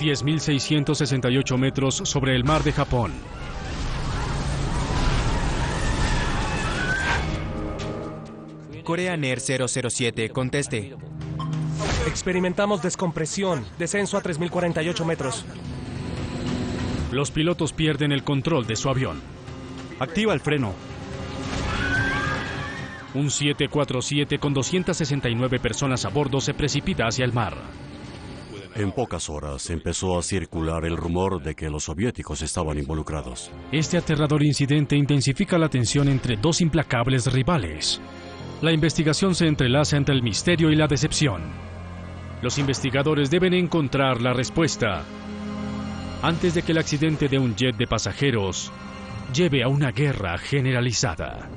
10.668 metros sobre el mar de Japón. Korean Air 007, conteste. Experimentamos descompresión. Descenso a 3.048 metros. Los pilotos pierden el control de su avión. Activa el freno. Un 747 con 269 personas a bordo se precipita hacia el mar. En pocas horas empezó a circular el rumor de que los soviéticos estaban involucrados. Este aterrador incidente intensifica la tensión entre dos implacables rivales. La investigación se entrelaza entre el misterio y la decepción. Los investigadores deben encontrar la respuesta antes de que el accidente de un jet de pasajeros lleve a una guerra generalizada.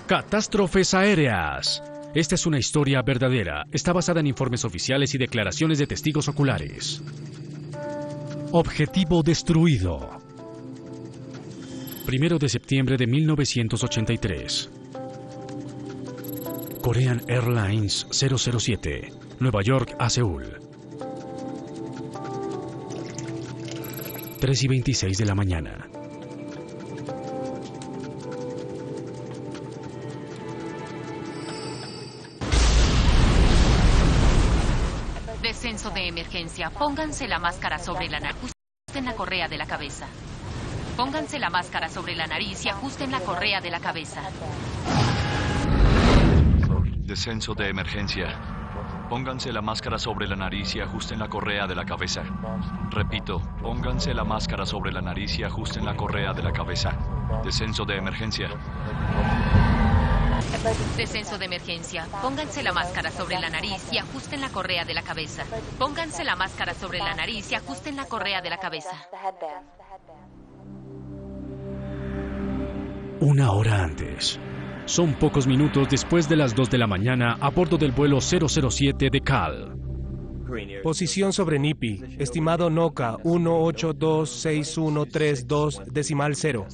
Catástrofes aéreas. Esta es una historia verdadera. Está basada en informes oficiales y declaraciones de testigos oculares. Objetivo destruido. 1 de septiembre de 1983. Korean Airlines 007, Nueva York a Seúl. 3:26 de la mañana. Descenso de emergencia. Pónganse la máscara sobre la nariz. Ajusten la correa de la cabeza. Pónganse la máscara sobre la nariz y ajusten la correa de la cabeza. Descenso de emergencia. Pónganse la máscara sobre la nariz y ajusten la correa de la cabeza. Repito, pónganse la máscara sobre la nariz y ajusten la correa de la cabeza. Descenso de emergencia. Descenso de emergencia. Pónganse la máscara sobre la nariz y ajusten la correa de la cabeza. Pónganse la máscara sobre la nariz y ajusten la correa de la cabeza. Una hora antes. Son pocos minutos después de las 2 de la mañana a bordo del vuelo 007 de KAL. Posición sobre NIPI. Estimado NOCA 1826132 decimal 0.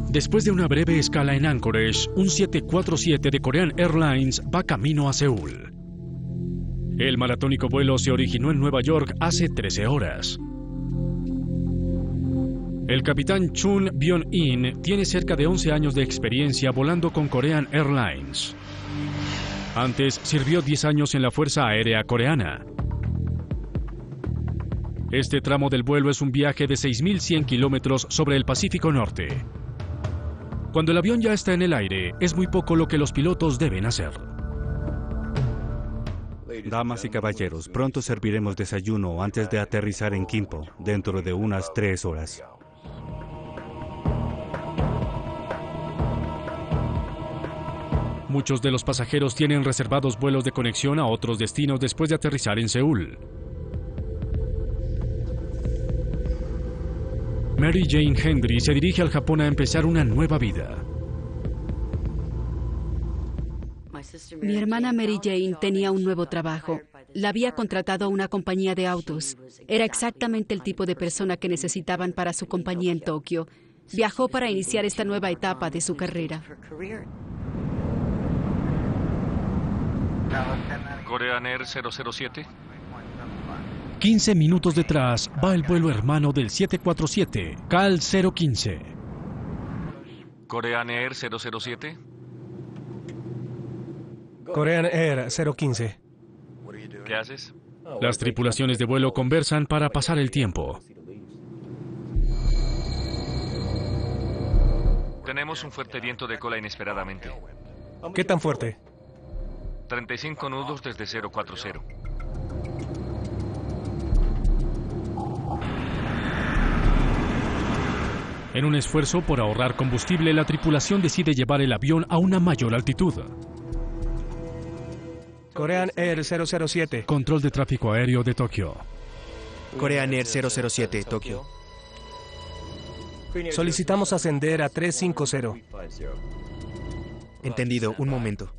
Después de una breve escala en Anchorage, un 747 de Korean Airlines va camino a Seúl. El maratónico vuelo se originó en Nueva York hace 13 horas. El capitán Chun Byung-in tiene cerca de 11 años de experiencia volando con Korean Airlines. Antes sirvió 10 años en la Fuerza Aérea Coreana. Este tramo del vuelo es un viaje de 6.100 kilómetros sobre el Pacífico Norte. Cuando el avión ya está en el aire, es muy poco lo que los pilotos deben hacer. Damas y caballeros, pronto serviremos desayuno antes de aterrizar en Gimpo, dentro de unas 3 horas. Muchos de los pasajeros tienen reservados vuelos de conexión a otros destinos después de aterrizar en Seúl. Mary Jane Hendry se dirige al Japón a empezar una nueva vida. Mi hermana Mary Jane tenía un nuevo trabajo. La había contratado a una compañía de autos. Era exactamente el tipo de persona que necesitaban para su compañía en Tokio. Viajó para iniciar esta nueva etapa de su carrera. Korean Air 007. 15 minutos detrás va el vuelo hermano del 747, KAL 015. Korean Air 007. Korean Air 015. ¿Qué haces? Las tripulaciones de vuelo conversan para pasar el tiempo. Tenemos un fuerte viento de cola inesperadamente. ¿Qué tan fuerte? 35 nudos desde 040. En un esfuerzo por ahorrar combustible, la tripulación decide llevar el avión a una mayor altitud. Korean Air 007. Control de tráfico aéreo de Tokio. Korean Air 007, Tokio. Solicitamos ascender a 350. Entendido, un momento.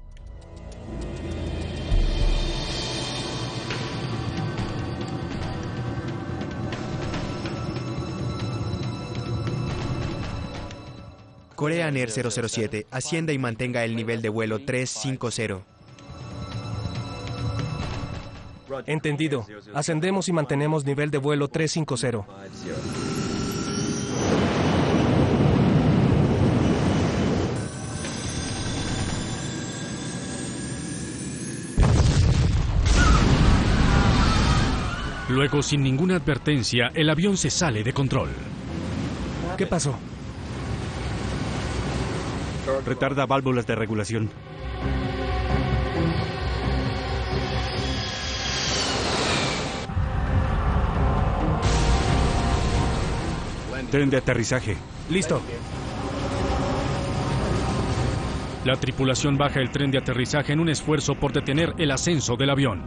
Korean Air 007, ascienda y mantenga el nivel de vuelo 350. Entendido. Ascendemos y mantenemos nivel de vuelo 350. Luego, sin ninguna advertencia, el avión se sale de control. ¿Qué pasó? Retarda válvulas de regulación. Tren de aterrizaje. Listo. La tripulación baja el tren de aterrizaje en un esfuerzo por detener el ascenso del avión.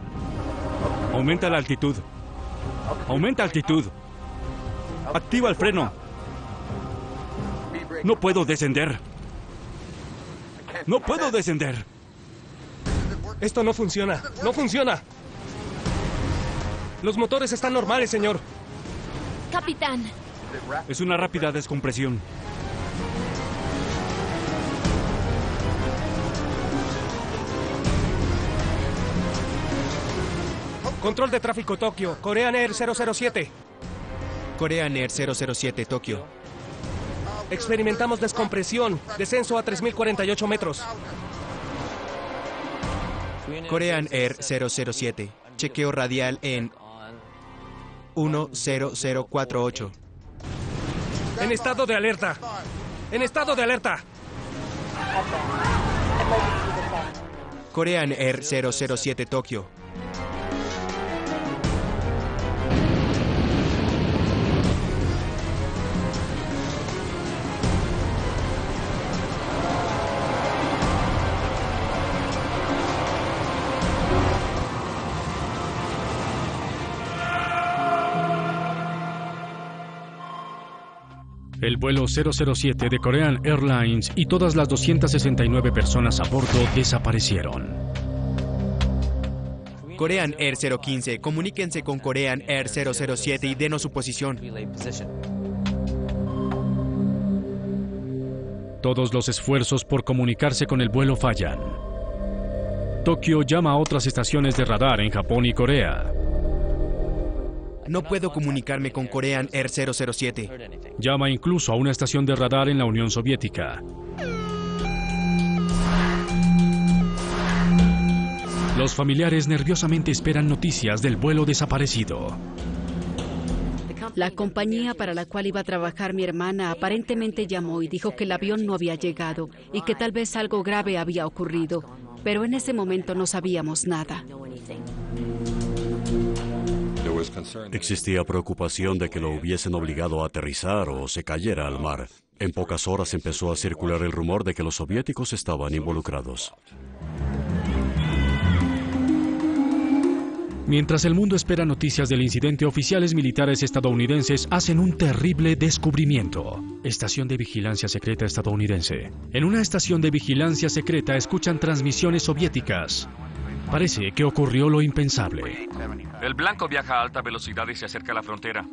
Aumenta la altitud. Aumenta altitud. Activa el freno. No puedo descender. No puedo descender. Esto no funciona. ¡No funciona! Los motores están normales, señor. Capitán. Es una rápida descompresión. Control de tráfico Tokio. Korean Air 007. Korean Air 007, Tokio. Experimentamos descompresión. Descenso a 3048 metros. Korean Air 007. Chequeo radial en 10048. En estado de alerta. En estado de alerta. Korean Air 007, Tokio. El vuelo 007 de Korean Airlines y todas las 269 personas a bordo desaparecieron. Korean Air 015, comuníquense con Korean Air 007 y denos su posición. Todos los esfuerzos por comunicarse con el vuelo fallan. Tokio llama a otras estaciones de radar en Japón y Corea. No puedo comunicarme con Korean Air 007. Llama incluso a una estación de radar en la Unión Soviética. Los familiares nerviosamente esperan noticias del vuelo desaparecido. La compañía para la cual iba a trabajar mi hermana aparentemente llamó y dijo que el avión no había llegado y que tal vez algo grave había ocurrido, pero en ese momento no sabíamos nada. Existía preocupación de que lo hubiesen obligado a aterrizar o se cayera al mar. En pocas horas empezó a circular el rumor de que los soviéticos estaban involucrados. Mientras el mundo espera noticias del incidente, oficiales militares estadounidenses hacen un terrible descubrimiento. Estación de vigilancia secreta estadounidense. En una estación de vigilancia secreta escuchan transmisiones soviéticas. Parece que ocurrió lo impensable. El blanco viaja a alta velocidad y se acerca a la frontera.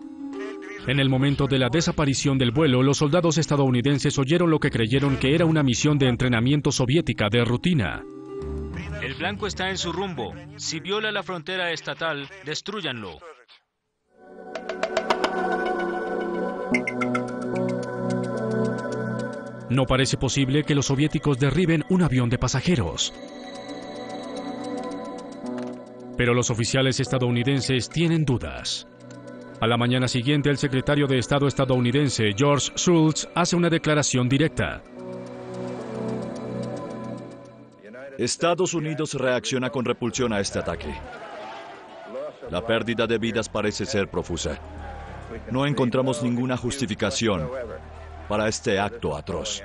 En el momento de la desaparición del vuelo, los soldados estadounidenses oyeron lo que creyeron que era una misión de entrenamiento soviética de rutina. El blanco está en su rumbo. Si viola la frontera estatal, destrúyanlo. No parece posible que los soviéticos derriben un avión de pasajeros. Pero los oficiales estadounidenses tienen dudas. A la mañana siguiente, el secretario de Estado estadounidense, George Shultz, hace una declaración directa. Estados Unidos reacciona con repulsión a este ataque. La pérdida de vidas parece ser profusa. No encontramos ninguna justificación para este acto atroz.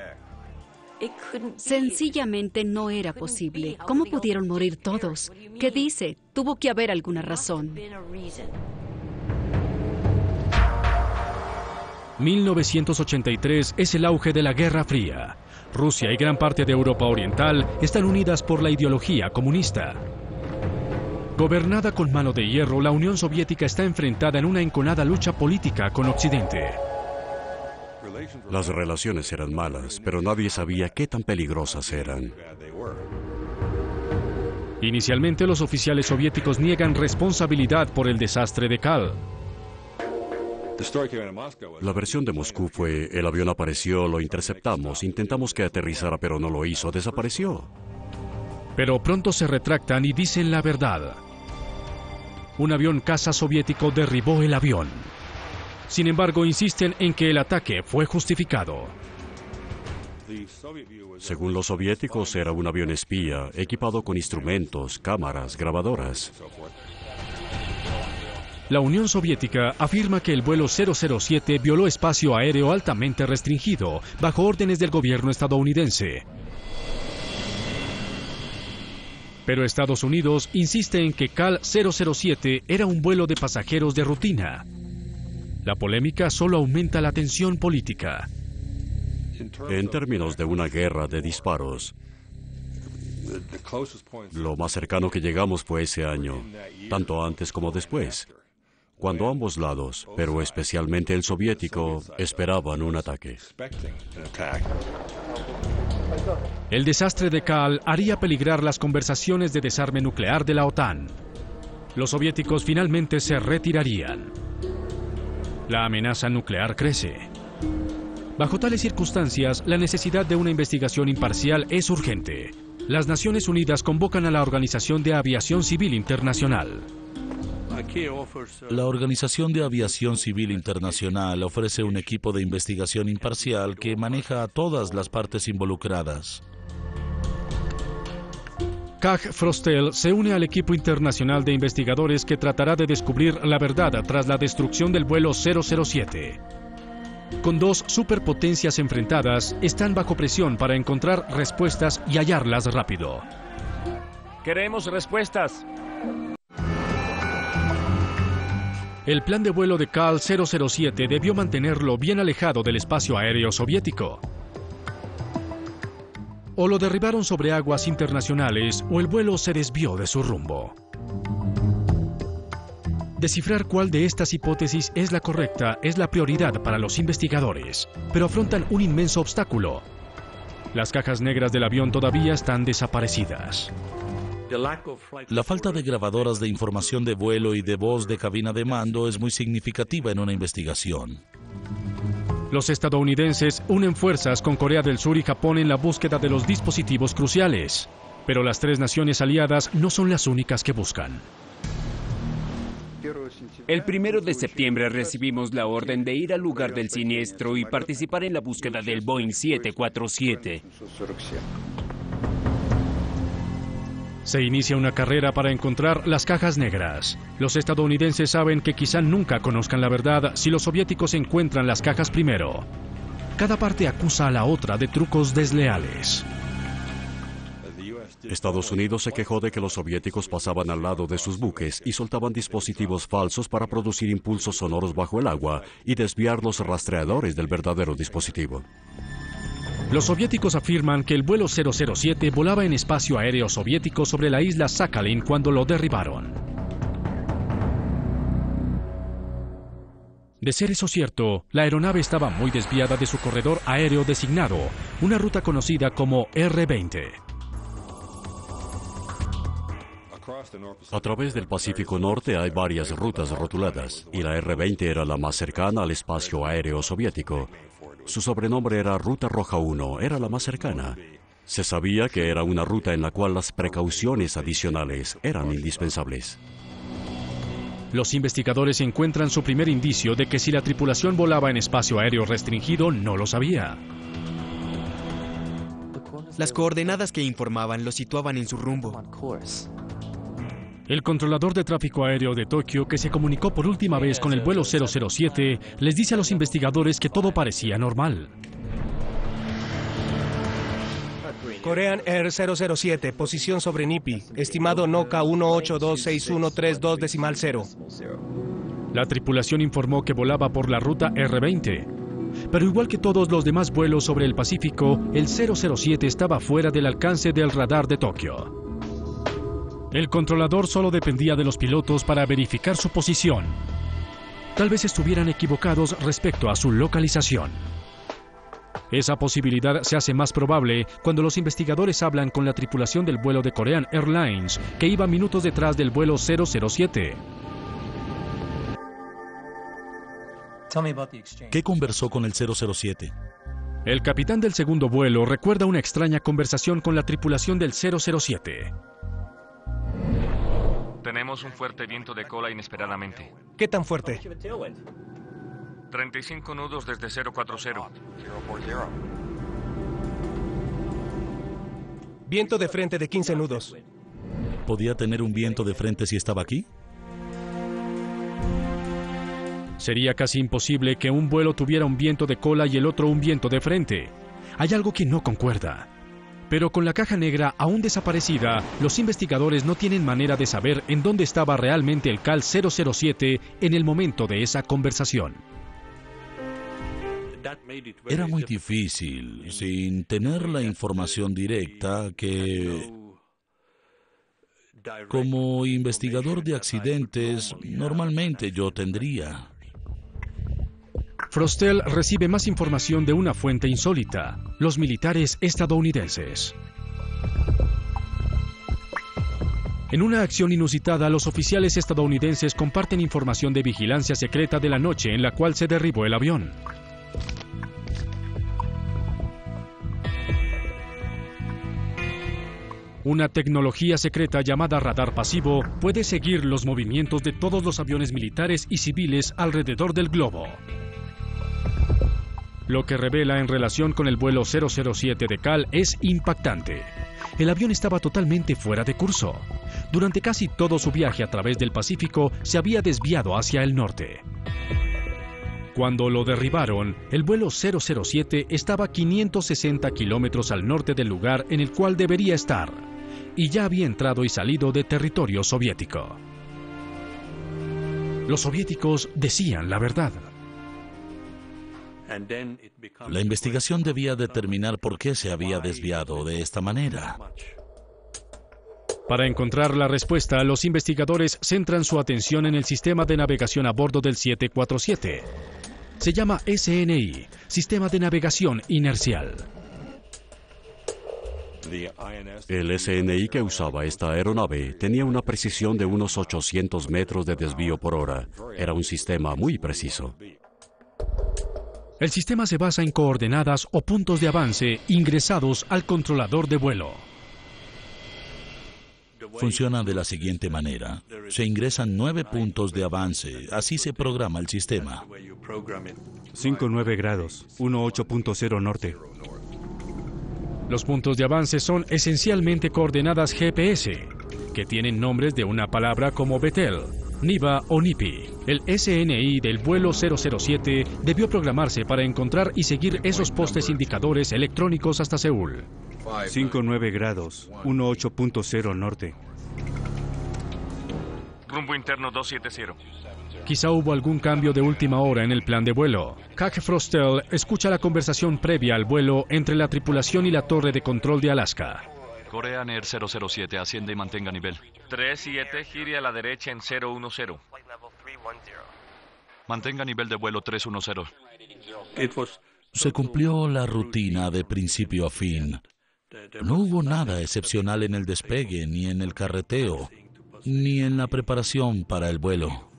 Sencillamente no era posible. ¿Cómo pudieron morir todos? ¿Qué dice? Tuvo que haber alguna razón. 1983 es el auge de la Guerra Fría. Rusia y gran parte de Europa Oriental están unidas por la ideología comunista. Gobernada con mano de hierro, la Unión Soviética está enfrentada en una enconada lucha política con Occidente. Las relaciones eran malas, pero nadie sabía qué tan peligrosas eran. Inicialmente, los oficiales soviéticos niegan responsabilidad por el desastre de Kal. La versión de Moscú fue: el avión apareció, lo interceptamos, intentamos que aterrizara, pero no lo hizo, desapareció. Pero pronto se retractan y dicen la verdad. Un avión caza soviético derribó el avión. Sin embargo, insisten en que el ataque fue justificado. Según los soviéticos, era un avión espía, equipado con instrumentos, cámaras, grabadoras. La Unión Soviética afirma que el vuelo 007 violó espacio aéreo altamente restringido, bajo órdenes del gobierno estadounidense. Pero Estados Unidos insiste en que Kal 007 era un vuelo de pasajeros de rutina. La polémica solo aumenta la tensión política. En términos de una guerra de disparos, lo más cercano que llegamos fue ese año, tanto antes como después, cuando ambos lados, pero especialmente el soviético, esperaban un ataque. El desastre de Kal haría peligrar las conversaciones de desarme nuclear de la OTAN. Los soviéticos finalmente se retirarían. La amenaza nuclear crece. Bajo tales circunstancias, la necesidad de una investigación imparcial es urgente. Las Naciones Unidas convocan a la Organización de Aviación Civil Internacional. La Organización de Aviación Civil Internacional ofrece un equipo de investigación imparcial que maneja a todas las partes involucradas. Kaj Frostel se une al equipo internacional de investigadores que tratará de descubrir la verdad tras la destrucción del vuelo 007. Con dos superpotencias enfrentadas, están bajo presión para encontrar respuestas y hallarlas rápido. Queremos respuestas. El plan de vuelo de Kal 007 debió mantenerlo bien alejado del espacio aéreo soviético. O lo derribaron sobre aguas internacionales o el vuelo se desvió de su rumbo. Descifrar cuál de estas hipótesis es la correcta es la prioridad para los investigadores, pero afrontan un inmenso obstáculo. Las cajas negras del avión todavía están desaparecidas. La falta de grabadoras de información de vuelo y de voz de cabina de mando es muy significativa en una investigación. Los estadounidenses unen fuerzas con Corea del Sur y Japón en la búsqueda de los dispositivos cruciales. Pero las tres naciones aliadas no son las únicas que buscan. El 1 de septiembre recibimos la orden de ir al lugar del siniestro y participar en la búsqueda del Boeing 747. Se inicia una carrera para encontrar las cajas negras. Los estadounidenses saben que quizá nunca conozcan la verdad si los soviéticos encuentran las cajas primero. Cada parte acusa a la otra de trucos desleales. Estados Unidos se quejó de que los soviéticos pasaban al lado de sus buques y soltaban dispositivos falsos para producir impulsos sonoros bajo el agua y desviar los rastreadores del verdadero dispositivo. Los soviéticos afirman que el vuelo 007 volaba en espacio aéreo soviético sobre la isla Sakhalin cuando lo derribaron. De ser eso cierto, la aeronave estaba muy desviada de su corredor aéreo designado, una ruta conocida como R-20. A través del Pacífico Norte hay varias rutas rotuladas, y la R-20 era la más cercana al espacio aéreo soviético. Su sobrenombre era Ruta Roja 1, era la más cercana. Se sabía que era una ruta en la cual las precauciones adicionales eran indispensables. Los investigadores encuentran su primer indicio de que si la tripulación volaba en espacio aéreo restringido, no lo sabía. Las coordenadas que informaban lo situaban en su rumbo. El controlador de tráfico aéreo de Tokio, que se comunicó por última vez con el vuelo 007, les dice a los investigadores que todo parecía normal. Korean Air 007, posición sobre Nipi, estimado NOCA 1826132.0. La tripulación informó que volaba por la ruta R-20. Pero igual que todos los demás vuelos sobre el Pacífico, el 007 estaba fuera del alcance del radar de Tokio. El controlador solo dependía de los pilotos para verificar su posición. Tal vez estuvieran equivocados respecto a su localización. Esa posibilidad se hace más probable cuando los investigadores hablan con la tripulación del vuelo de Korean Airlines, que iba minutos detrás del vuelo 007. ¿Qué conversó con el 007? El capitán del segundo vuelo recuerda una extraña conversación con la tripulación del 007. Tenemos un fuerte viento de cola inesperadamente. ¿Qué tan fuerte? 35 nudos desde 040. Viento de frente de 15 nudos. ¿Podía tener un viento de frente si estaba aquí? Sería casi imposible que un vuelo tuviera un viento de cola y el otro un viento de frente. Hay algo que no concuerda. Pero con la caja negra aún desaparecida, los investigadores no tienen manera de saber en dónde estaba realmente el CAL 007 en el momento de esa conversación. Era muy difícil, sin tener la información directa que, como investigador de accidentes, normalmente yo tendría. Frostel recibe más información de una fuente insólita, los militares estadounidenses. En una acción inusitada, los oficiales estadounidenses comparten información de vigilancia secreta de la noche en la cual se derribó el avión. Una tecnología secreta llamada radar pasivo puede seguir los movimientos de todos los aviones militares y civiles alrededor del globo. Lo que revela en relación con el vuelo 007 de CAL es impactante. El avión estaba totalmente fuera de curso. Durante casi todo su viaje a través del Pacífico se había desviado hacia el norte. Cuando lo derribaron, el vuelo 007 estaba a 560 kilómetros al norte del lugar en el cual debería estar, y ya había entrado y salido de territorio soviético. Los soviéticos decían la verdad. La investigación debía determinar por qué se había desviado de esta manera. Para encontrar la respuesta, los investigadores centran su atención en el sistema de navegación a bordo del 747. Se llama SNI, Sistema de Navegación Inercial. El SNI que usaba esta aeronave tenía una precisión de unos 800 metros de desvío por hora. Era un sistema muy preciso. El sistema se basa en coordenadas o puntos de avance ingresados al controlador de vuelo. Funciona de la siguiente manera. Se ingresan 9 puntos de avance. Así se programa el sistema. 59 grados, 18.0 norte. Los puntos de avance son esencialmente coordenadas GPS, que tienen nombres de una palabra como Betel, Niva o Nipi. El SNI del vuelo 007 debió programarse para encontrar y seguir esos postes indicadores electrónicos hasta Seúl. 59 grados, 18.0 norte. Rumbo interno 270. Quizá hubo algún cambio de última hora en el plan de vuelo. Kag Frostel escucha la conversación previa al vuelo entre la tripulación y la torre de control de Alaska. Korean Air 007, asciende y mantenga nivel. 37, gire a la derecha en 010. Mantenga nivel de vuelo 310. Se cumplió la rutina de principio a fin. No hubo nada excepcional en el despegue, ni en el carreteo, ni en la preparación para el vuelo.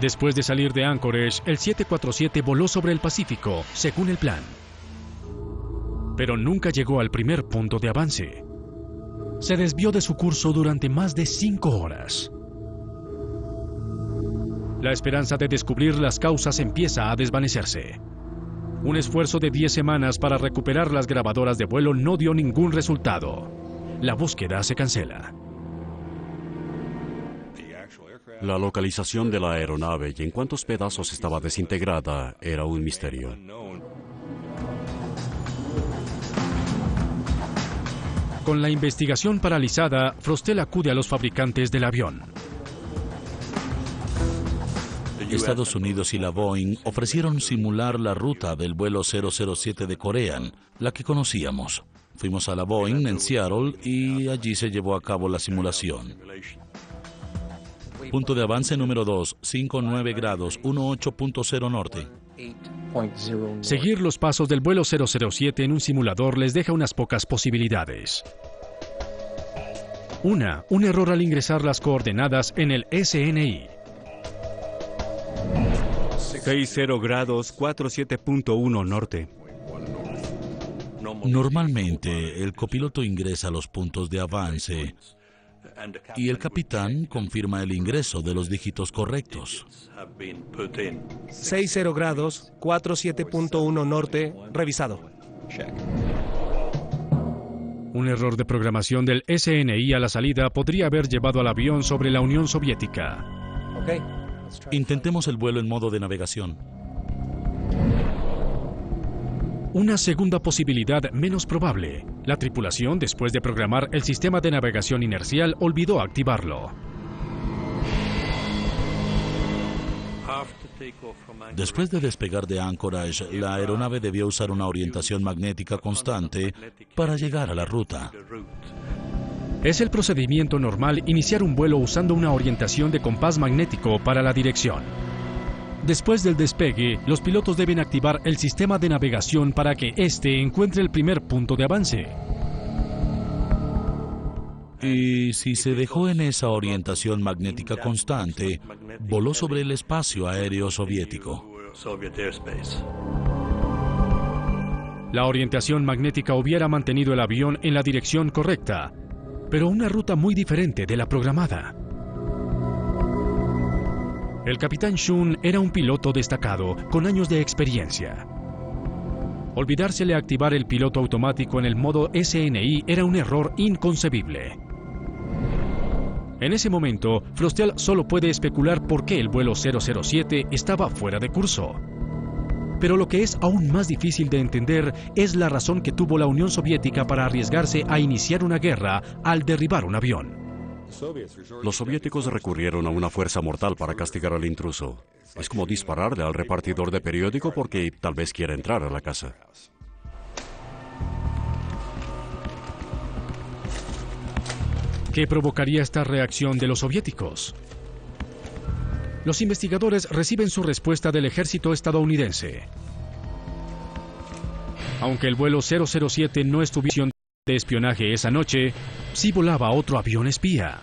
Después de salir de Anchorage, el 747 voló sobre el Pacífico, según el plan. Pero nunca llegó al primer punto de avance. Se desvió de su curso durante más de 5 horas. La esperanza de descubrir las causas empieza a desvanecerse. Un esfuerzo de 10 semanas para recuperar las grabadoras de vuelo no dio ningún resultado. La búsqueda se cancela. La localización de la aeronave y en cuántos pedazos estaba desintegrada era un misterio. Con la investigación paralizada, Frostel acude a los fabricantes del avión. Estados Unidos y la Boeing ofrecieron simular la ruta del vuelo 007 de Korean, la que conocíamos. Fuimos a la Boeing en Seattle y allí se llevó a cabo la simulación. Punto de avance número 2, 59 grados, 18.0 norte. Seguir los pasos del vuelo 007 en un simulador les deja unas pocas posibilidades. Un error al ingresar las coordenadas en el SNI. 60 grados, 47.1 norte. Normalmente, el copiloto ingresa los puntos de avance y el capitán confirma el ingreso de los dígitos correctos. 60 grados, 47.1 norte, revisado. Un error de programación del SNI a la salida podría haber llevado al avión sobre la Unión Soviética. Intentemos el vuelo en modo de navegación. Una segunda posibilidad menos probable. La tripulación, después de programar el sistema de navegación inercial, olvidó activarlo. Después de despegar de Anchorage, la aeronave debió usar una orientación magnética constante para llegar a la ruta. Es el procedimiento normal iniciar un vuelo usando una orientación de compás magnético para la dirección. Después del despegue, los pilotos deben activar el sistema de navegación para que éste encuentre el primer punto de avance. Y si se dejó en esa orientación magnética constante, voló sobre el espacio aéreo soviético. La orientación magnética hubiera mantenido el avión en la dirección correcta, pero una ruta muy diferente de la programada. El capitán Shun era un piloto destacado, con años de experiencia. Olvidársele activar el piloto automático en el modo SNI era un error inconcebible. En ese momento, Frostel solo puede especular por qué el vuelo 007 estaba fuera de curso. Pero lo que es aún más difícil de entender es la razón que tuvo la Unión Soviética para arriesgarse a iniciar una guerra al derribar un avión. Los soviéticos recurrieron a una fuerza mortal para castigar al intruso. Es como dispararle al repartidor de periódico porque tal vez quiera entrar a la casa. ¿Qué provocaría esta reacción de los soviéticos? Los investigadores reciben su respuesta del ejército estadounidense. Aunque el vuelo 007 no estuviera de espionaje esa noche, sí volaba otro avión espía.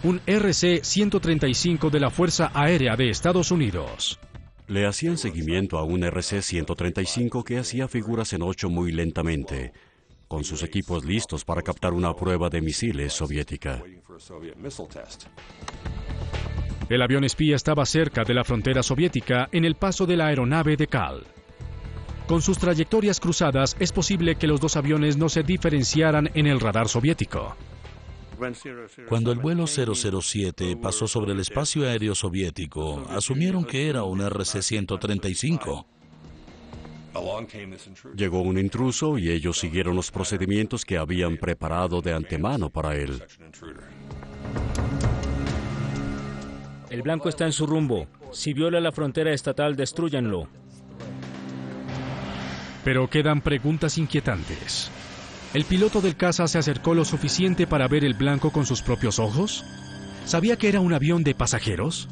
Un RC-135 de la Fuerza Aérea de Estados Unidos. Le hacían seguimiento a un RC-135 que hacía figuras en 8 muy lentamente, con sus equipos listos para captar una prueba de misiles soviética. El avión espía estaba cerca de la frontera soviética en el paso de la aeronave de Kal. Con sus trayectorias cruzadas, es posible que los dos aviones no se diferenciaran en el radar soviético. Cuando el vuelo 007 pasó sobre el espacio aéreo soviético, asumieron que era un RC-135. Llegó un intruso y ellos siguieron los procedimientos que habían preparado de antemano para él. El blanco está en su rumbo. Si viola la frontera estatal, destrúyanlo. Pero quedan preguntas inquietantes. ¿El piloto del caza se acercó lo suficiente para ver el blanco con sus propios ojos? ¿Sabía que era un avión de pasajeros?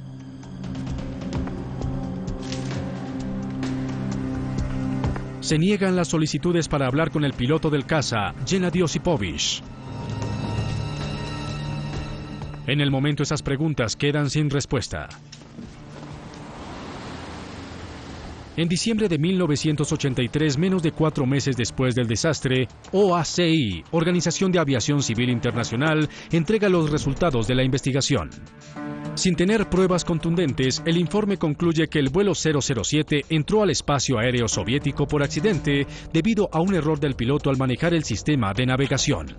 Se niegan las solicitudes para hablar con el piloto del caza, Gennady Osipovich. En el momento esas preguntas quedan sin respuesta. En diciembre de 1983, menos de 4 meses después del desastre, OACI, Organización de Aviación Civil Internacional, entrega los resultados de la investigación. Sin tener pruebas contundentes, el informe concluye que el vuelo 007 entró al espacio aéreo soviético por accidente debido a un error del piloto al manejar el sistema de navegación.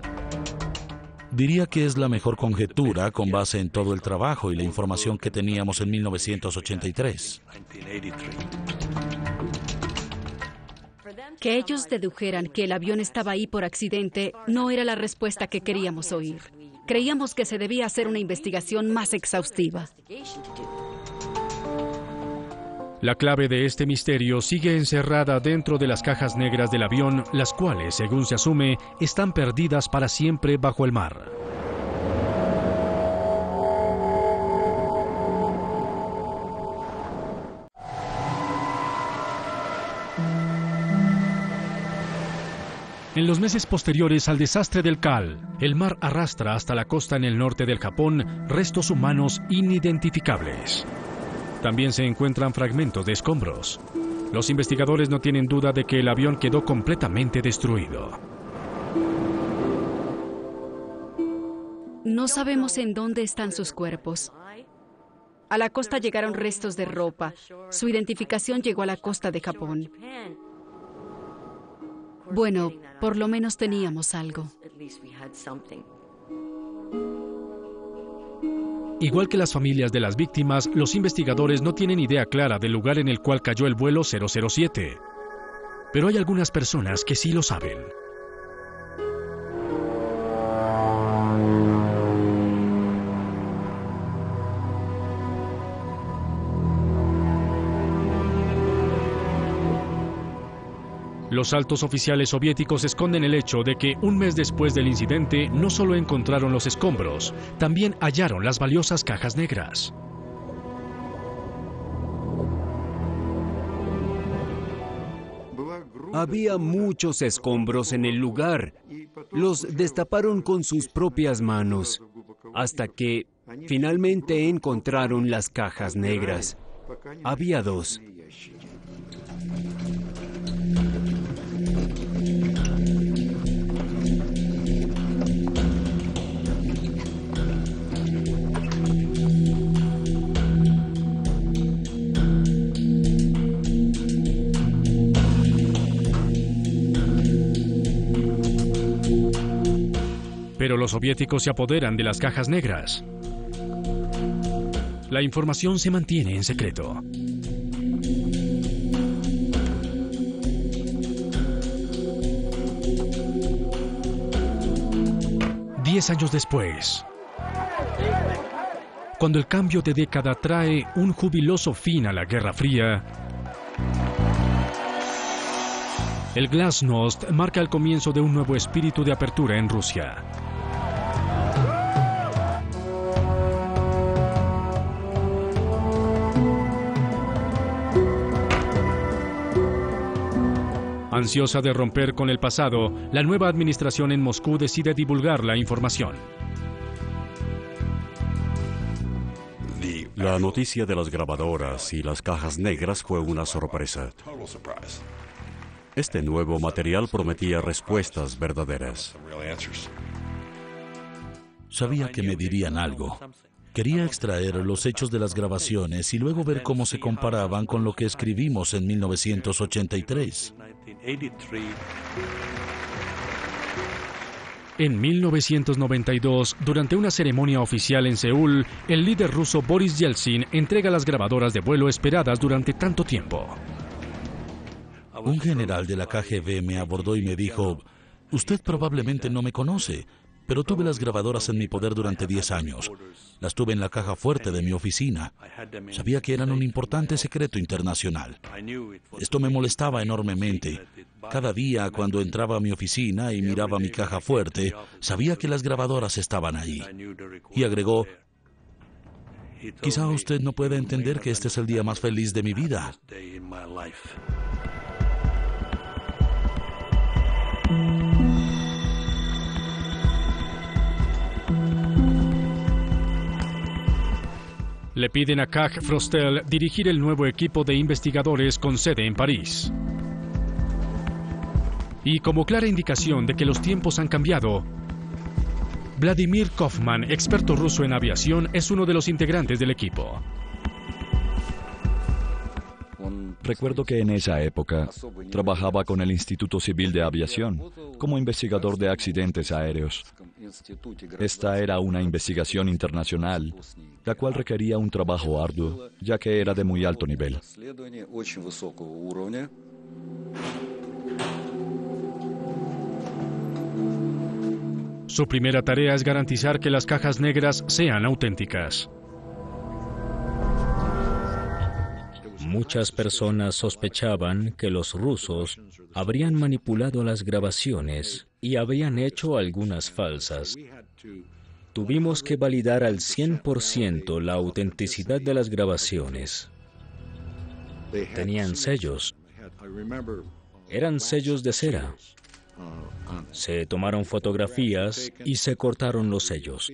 Diría que es la mejor conjetura con base en todo el trabajo y la información que teníamos en 1983. Que ellos dedujeran que el avión estaba ahí por accidente no era la respuesta que queríamos oír. Creíamos que se debía hacer una investigación más exhaustiva. La clave de este misterio sigue encerrada dentro de las cajas negras del avión, las cuales, según se asume, están perdidas para siempre bajo el mar. En los meses posteriores al desastre del Kal, el mar arrastra hasta la costa en el norte del Japón restos humanos inidentificables. También se encuentran fragmentos de escombros. Los investigadores no tienen duda de que el avión quedó completamente destruido. No sabemos en dónde están sus cuerpos. A la costa llegaron restos de ropa. Su identificación llegó a la costa de Japón. Bueno, por lo menos teníamos algo. Igual que las familias de las víctimas, los investigadores no tienen idea clara del lugar en el cual cayó el vuelo 007. Pero hay algunas personas que sí lo saben. Los altos oficiales soviéticos esconden el hecho de que un mes después del incidente no solo encontraron los escombros, también hallaron las valiosas cajas negras. Había muchos escombros en el lugar. Los destaparon con sus propias manos, hasta que finalmente encontraron las cajas negras. Había 2. Pero los soviéticos se apoderan de las cajas negras. La información se mantiene en secreto. Diez años después, cuando el cambio de década trae un jubiloso fin a la Guerra Fría, el Glasnost marca el comienzo de un nuevo espíritu de apertura en Rusia. Ansiosa de romper con el pasado, la nueva administración en Moscú decide divulgar la información. La noticia de las grabadoras y las cajas negras fue una sorpresa. Este nuevo material prometía respuestas verdaderas. Sabía que me dirían algo. Quería extraer los hechos de las grabaciones y luego ver cómo se comparaban con lo que escribimos en 1983. En 1992, durante una ceremonia oficial en Seúl, el líder ruso Boris Yeltsin entrega las grabadoras de vuelo esperadas durante tanto tiempo. Un general de la KGB me abordó y me dijo: «Usted probablemente no me conoce, pero tuve las grabadoras en mi poder durante 10 años. Las tuve en la caja fuerte de mi oficina. Sabía que eran un importante secreto internacional. Esto me molestaba enormemente. Cada día cuando entraba a mi oficina y miraba mi caja fuerte, sabía que las grabadoras estaban allí». Y agregó: «Quizá usted no pueda entender que este es el día más feliz de mi vida». Le piden a Kaj Frostel dirigir el nuevo equipo de investigadores con sede en París. Y como clara indicación de que los tiempos han cambiado, Vladimir Kofman, experto ruso en aviación, es uno de los integrantes del equipo. Recuerdo que en esa época trabajaba con el Instituto Civil de Aviación como investigador de accidentes aéreos. Esta era una investigación internacional, la cual requería un trabajo arduo, ya que era de muy alto nivel. Su primera tarea es garantizar que las cajas negras sean auténticas. Muchas personas sospechaban que los rusos habrían manipulado las grabaciones y habían hecho algunas falsas. Tuvimos que validar al 100% la autenticidad de las grabaciones. Tenían sellos. Eran sellos de cera. Se tomaron fotografías y se cortaron los sellos.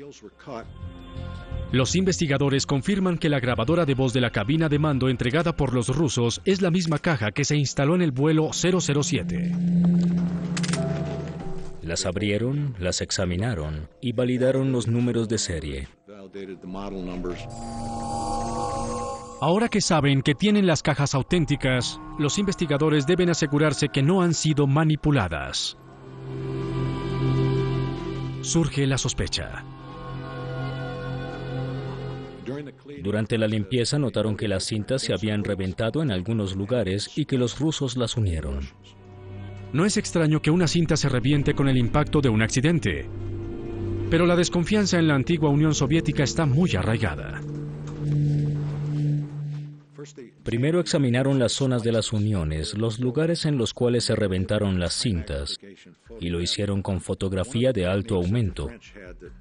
Los investigadores confirman que la grabadora de voz de la cabina de mando entregada por los rusos es la misma caja que se instaló en el vuelo 007. Las abrieron, las examinaron y validaron los números de serie. Ahora que saben que tienen las cajas auténticas, los investigadores deben asegurarse que no han sido manipuladas. Surge la sospecha. Durante la limpieza notaron que las cintas se habían reventado en algunos lugares y que los rusos las unieron. No es extraño que una cinta se reviente con el impacto de un accidente, pero la desconfianza en la antigua Unión Soviética está muy arraigada. Primero examinaron las zonas de las uniones, los lugares en los cuales se reventaron las cintas, y lo hicieron con fotografía de alto aumento.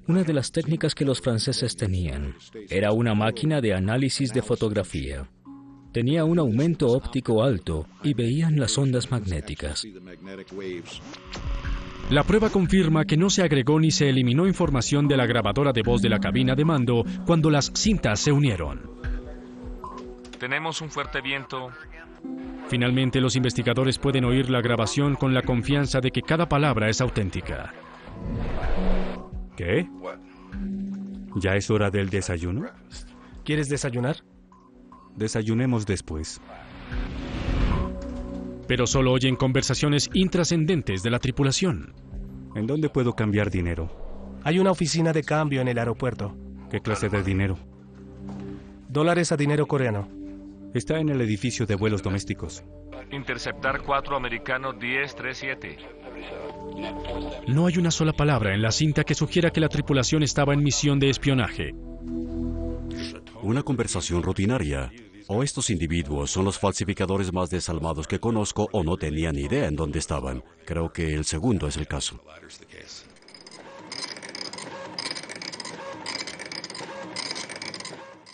Una de las técnicas que los franceses tenían era una máquina de análisis de fotografía. Tenía un aumento óptico alto y veían las ondas magnéticas. La prueba confirma que no se agregó ni se eliminó información de la grabadora de voz de la cabina de mando cuando las cintas se unieron. Tenemos un fuerte viento. Finalmente, los investigadores pueden oír la grabación con la confianza de que cada palabra es auténtica. ¿Qué? ¿Ya es hora del desayuno? ¿Quieres desayunar? Desayunemos después. Pero solo oyen conversaciones intrascendentes de la tripulación. ¿En dónde puedo cambiar dinero? Hay una oficina de cambio en el aeropuerto. ¿Qué clase de dinero? Dólares a dinero coreano. Está en el edificio de vuelos domésticos. Interceptar 4 americanos 1037. No hay una sola palabra en la cinta que sugiera que la tripulación estaba en misión de espionaje. Una conversación rutinaria. O estos individuos son los falsificadores más desalmados que conozco o no tenían ni idea en dónde estaban. Creo que el segundo es el caso.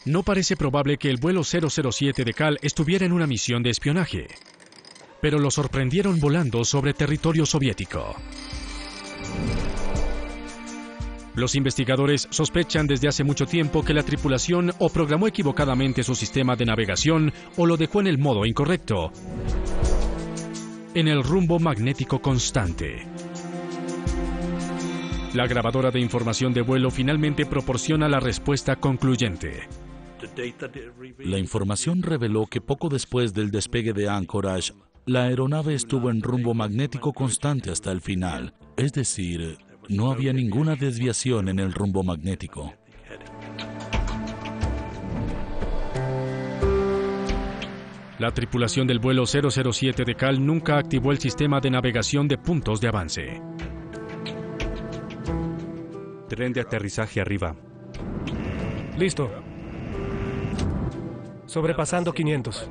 No parece probable que el vuelo 007 de Cal estuviera en una misión de espionaje, pero lo sorprendieron volando sobre territorio soviético. Los investigadores sospechan desde hace mucho tiempo que la tripulación o programó equivocadamente su sistema de navegación o lo dejó en el modo incorrecto, en el rumbo magnético constante. La grabadora de información de vuelo finalmente proporciona la respuesta concluyente. La información reveló que poco después del despegue de Anchorage, la aeronave estuvo en rumbo magnético constante hasta el final. Es decir, no había ninguna desviación en el rumbo magnético. La tripulación del vuelo 007 de Cal nunca activó el sistema de navegación de puntos de avance. Tren de aterrizaje arriba. Listo. Sobrepasando 500.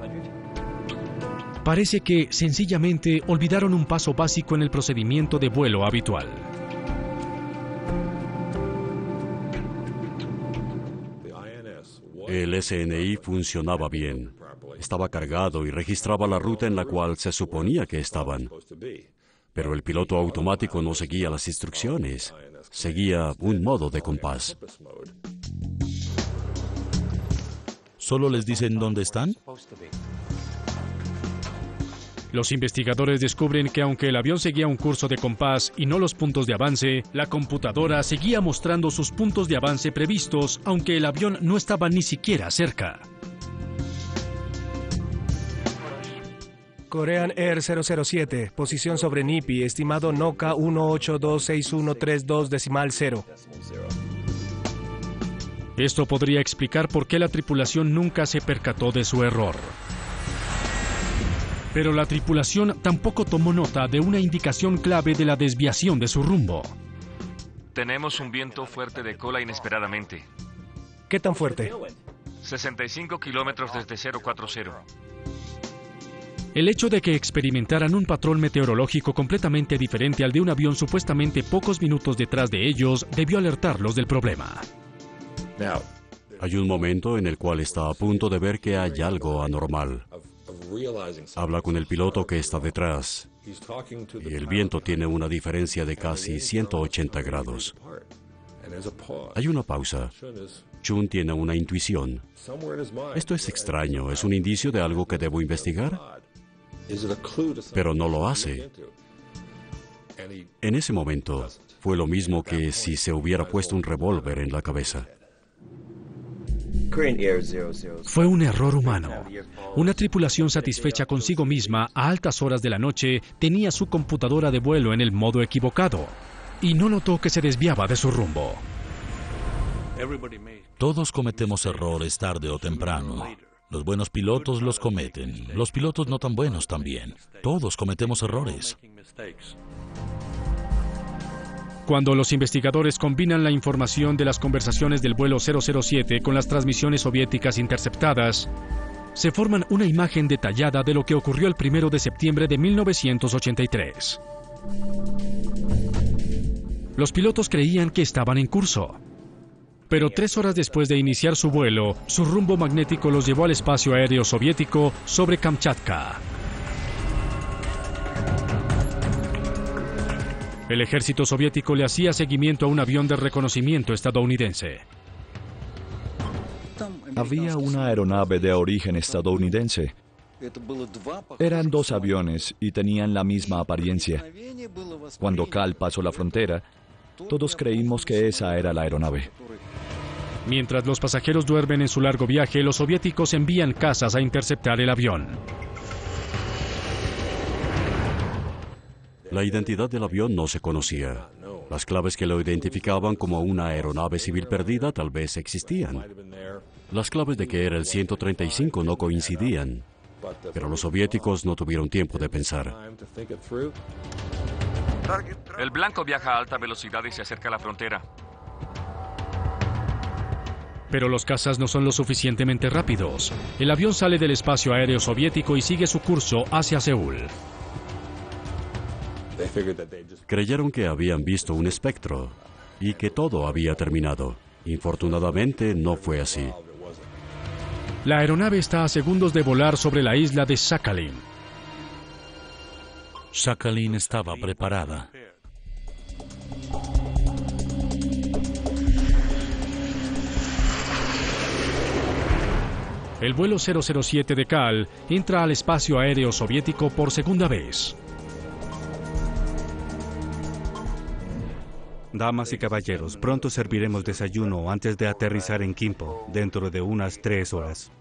Parece que sencillamente olvidaron un paso básico en el procedimiento de vuelo habitual. El SNI funcionaba bien. Estaba cargado y registraba la ruta en la cual se suponía que estaban. Pero el piloto automático no seguía las instrucciones. Seguía un modo de compás. ¿Solo les dicen dónde están? Los investigadores descubren que aunque el avión seguía un curso de compás y no los puntos de avance, la computadora seguía mostrando sus puntos de avance previstos, aunque el avión no estaba ni siquiera cerca. Korean Air 007, posición sobre NIPI, estimado NOCA 1826132.0. Esto podría explicar por qué la tripulación nunca se percató de su error. Pero la tripulación tampoco tomó nota de una indicación clave de la desviación de su rumbo. Tenemos un viento fuerte de cola inesperadamente. ¿Qué tan fuerte? 65 kilómetros desde 040. El hecho de que experimentaran un patrón meteorológico completamente diferente al de un avión supuestamente pocos minutos detrás de ellos debió alertarlos del problema. Hay un momento en el cual está a punto de ver que hay algo anormal. Habla con el piloto que está detrás y el viento tiene una diferencia de casi 180 grados. Hay una pausa. Chun tiene una intuición. Esto es extraño, ¿es un indicio de algo que debo investigar? Pero no lo hace. En ese momento, fue lo mismo que si se hubiera puesto un revólver en la cabeza. Fue un error humano. Una tripulación satisfecha consigo misma a altas horas de la noche tenía su computadora de vuelo en el modo equivocado y no notó que se desviaba de su rumbo. Todos cometemos errores tarde o temprano. Los buenos pilotos los cometen. Los pilotos no tan buenos también. Todos cometemos errores. Cuando los investigadores combinan la información de las conversaciones del vuelo 007 con las transmisiones soviéticas interceptadas, se forman una imagen detallada de lo que ocurrió el 1 de septiembre de 1983. Los pilotos creían que estaban en curso. Pero 3 horas después de iniciar su vuelo, su rumbo magnético los llevó al espacio aéreo soviético sobre Kamchatka. El ejército soviético le hacía seguimiento a un avión de reconocimiento estadounidense. Había una aeronave de origen estadounidense. Eran 2 aviones y tenían la misma apariencia. Cuando Cal pasó la frontera, todos creímos que esa era la aeronave. Mientras los pasajeros duermen en su largo viaje, los soviéticos envían cazas a interceptar el avión. La identidad del avión no se conocía. Las claves que lo identificaban como una aeronave civil perdida tal vez existían. Las claves de que era el 135 no coincidían, pero los soviéticos no tuvieron tiempo de pensar. El blanco viaja a alta velocidad y se acerca a la frontera. Pero los cazas no son lo suficientemente rápidos. El avión sale del espacio aéreo soviético y sigue su curso hacia Seúl. Creyeron que habían visto un espectro y que todo había terminado. Infortunadamente, no fue así. La aeronave está a segundos de volar sobre la isla de Sakhalin. Sakhalin estaba preparada. El vuelo 007 de Cal entra al espacio aéreo soviético por segunda vez. Damas y caballeros, pronto serviremos desayuno antes de aterrizar en Kimpo, dentro de unas 3 horas.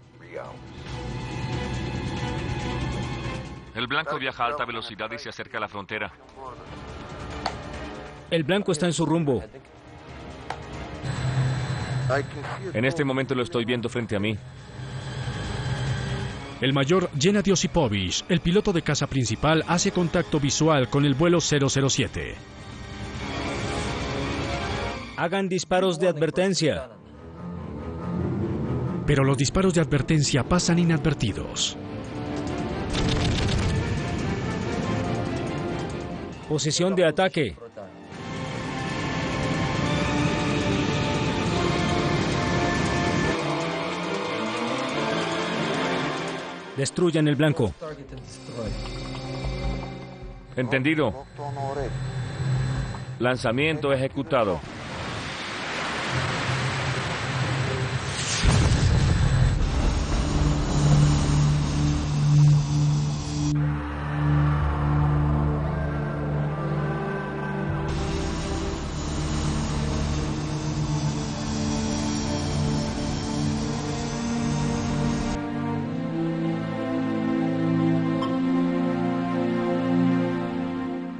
El blanco viaja a alta velocidad y se acerca a la frontera. El blanco está en su rumbo. En este momento lo estoy viendo frente a mí. El mayor Gennady Osipovich, el piloto de caza principal, hace contacto visual con el vuelo 007. Hagan disparos de advertencia. Pero los disparos de advertencia pasan inadvertidos. Posición de ataque. Destruyan el blanco. Entendido. Lanzamiento ejecutado.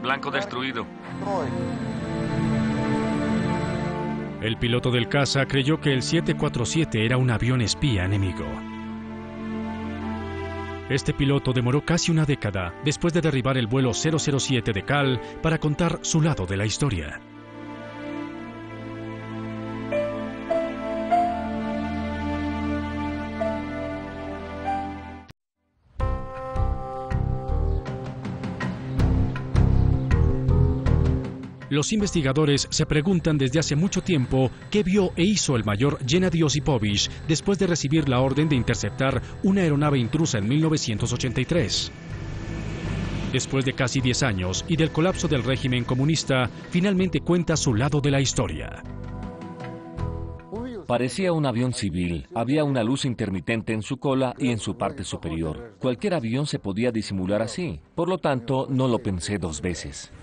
Blanco destruido. El piloto del caza creyó que el 747 era un avión espía enemigo. Este piloto demoró casi una década después de derribar el vuelo 007 de Cal para contar su lado de la historia. Los investigadores se preguntan desde hace mucho tiempo qué vio e hizo el mayor Gennady Osipovich después de recibir la orden de interceptar una aeronave intrusa en 1983. Después de casi 10 años y del colapso del régimen comunista, finalmente cuenta su lado de la historia. Parecía un avión civil. Había una luz intermitente en su cola y en su parte superior. Cualquier avión se podía disimular así. Por lo tanto, no lo pensé dos veces.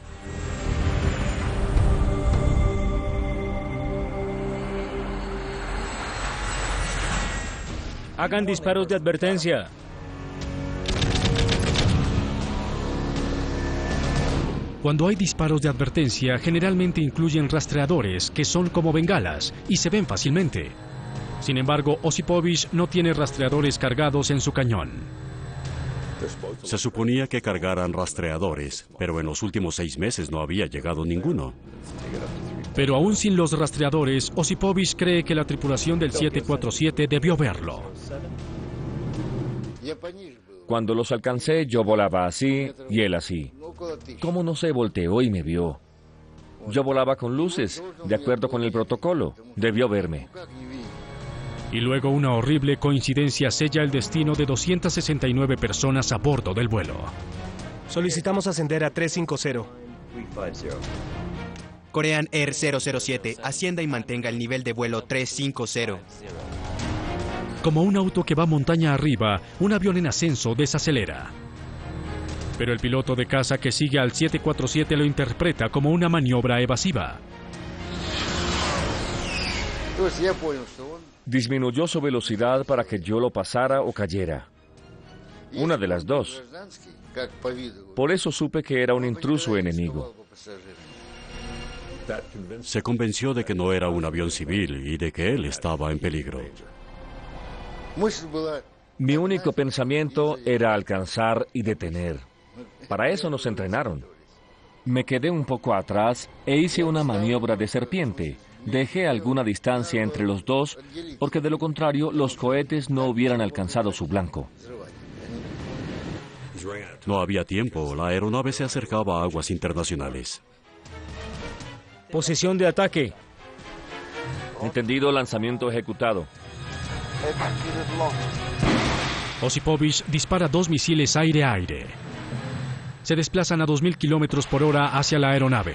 Hagan disparos de advertencia. Cuando hay disparos de advertencia, generalmente incluyen rastreadores, que son como bengalas, y se ven fácilmente. Sin embargo, Osipovich no tiene rastreadores cargados en su cañón. Se suponía que cargaran rastreadores, pero en los últimos 6 meses no había llegado ninguno. Pero aún sin los rastreadores, Osipovich cree que la tripulación del 747 debió verlo. Cuando los alcancé, yo volaba así y él así. ¿Cómo no se volteó y me vio? Yo volaba con luces, de acuerdo con el protocolo. Debió verme. Y luego una horrible coincidencia sella el destino de 269 personas a bordo del vuelo. Solicitamos ascender a 350. Korean Air 007, ascienda y mantenga el nivel de vuelo 350. Como un auto que va montaña arriba, un avión en ascenso desacelera. Pero el piloto de caza que sigue al 747 lo interpreta como una maniobra evasiva. Disminuyó su velocidad para que yo lo pasara o cayera. Una de las dos. Por eso supe que era un intruso enemigo. Se convenció de que no era un avión civil y de que él estaba en peligro. Mi único pensamiento era alcanzar y detener. Para eso nos entrenaron. Me quedé un poco atrás e hice una maniobra de serpiente. Dejé alguna distancia entre los dos, porque de lo contrario los cohetes no hubieran alcanzado su blanco. No había tiempo. La aeronave se acercaba a aguas internacionales. Posición de ataque. Entendido, lanzamiento ejecutado. Osipovich dispara 2 misiles aire-aire. Se desplazan a 2.000 kilómetros por hora hacia la aeronave.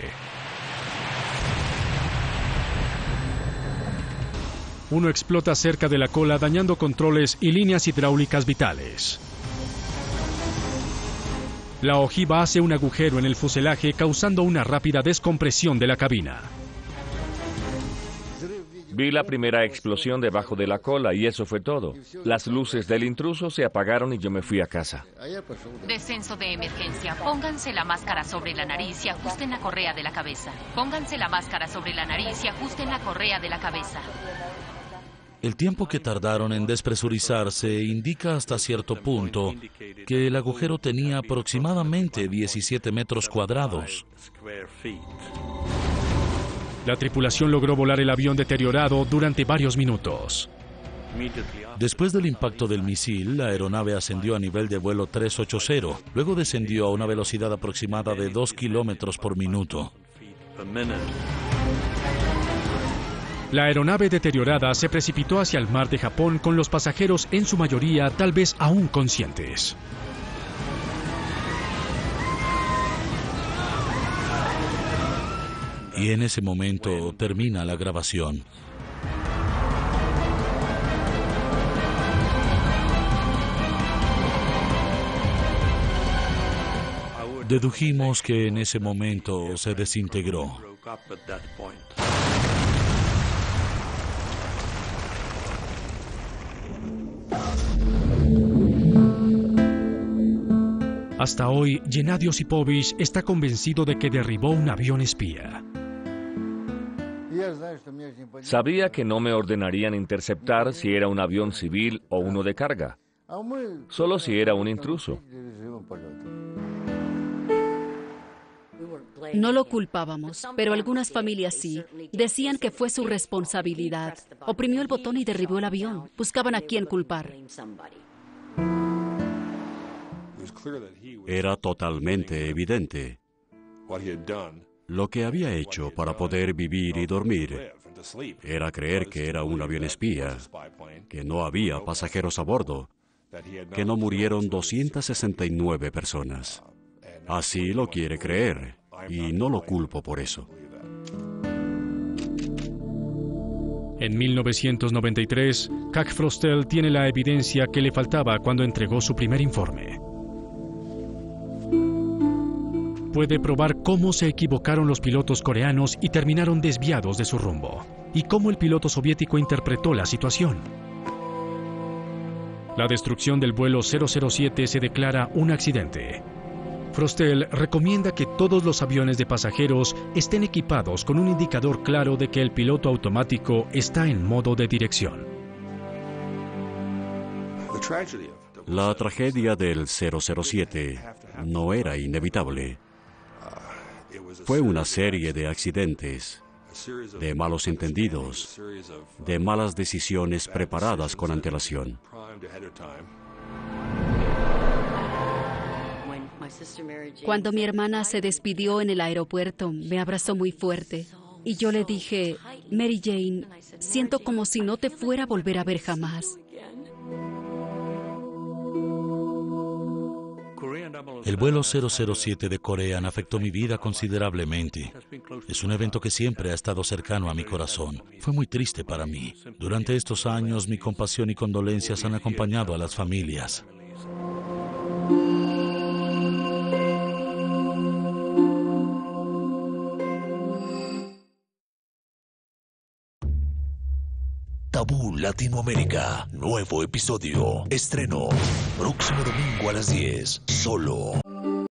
Uno explota cerca de la cola, dañando controles y líneas hidráulicas vitales. La ojiva hace un agujero en el fuselaje, causando una rápida descompresión de la cabina. Vi la primera explosión debajo de la cola y eso fue todo. Las luces del intruso se apagaron y yo me fui a casa. Descenso de emergencia. Pónganse la máscara sobre la nariz y ajusten la correa de la cabeza. Pónganse la máscara sobre la nariz y ajusten la correa de la cabeza. El tiempo que tardaron en despresurizarse indica hasta cierto punto que el agujero tenía aproximadamente 17 metros cuadrados. La tripulación logró volar el avión deteriorado durante varios minutos. Después del impacto del misil, la aeronave ascendió a nivel de vuelo 380. Luego descendió a una velocidad aproximada de 2 kilómetros por minuto. La aeronave deteriorada se precipitó hacia el mar de Japón con los pasajeros en su mayoría tal vez aún conscientes. Y en ese momento termina la grabación. Dedujimos que en ese momento se desintegró. Hasta hoy, Gennady Osipovich está convencido de que derribó un avión espía. Sabía que no me ordenarían interceptar si era un avión civil o uno de carga, solo si era un intruso. No lo culpábamos, pero algunas familias sí. Decían que fue su responsabilidad. Oprimió el botón y derribó el avión. Buscaban a quién culpar. Era totalmente evidente. Lo que había hecho para poder vivir y dormir era creer que era un avión espía, que no había pasajeros a bordo, que no murieron 269 personas. Así lo quiere creer, y no lo culpo por eso. En 1993, Kak Frostel tiene la evidencia que le faltaba cuando entregó su primer informe. Puede probar cómo se equivocaron los pilotos coreanos y terminaron desviados de su rumbo, y cómo el piloto soviético interpretó la situación. La destrucción del vuelo 007 se declara un accidente. Frostel recomienda que todos los aviones de pasajeros estén equipados con un indicador claro de que el piloto automático está en modo de dirección. La tragedia del 007 no era inevitable. Fue una serie de accidentes, de malos entendidos, de malas decisiones preparadas con antelación. Cuando mi hermana se despidió en el aeropuerto, me abrazó muy fuerte. Y yo le dije, Mary Jane, siento como si no te fuera a volver a ver jamás. El vuelo 007 de Corean afectó mi vida considerablemente. Es un evento que siempre ha estado cercano a mi corazón. Fue muy triste para mí. Durante estos años, mi compasión y condolencias han acompañado a las familias. Tabú Latinoamérica, nuevo episodio, estreno, próximo domingo a las 10, solo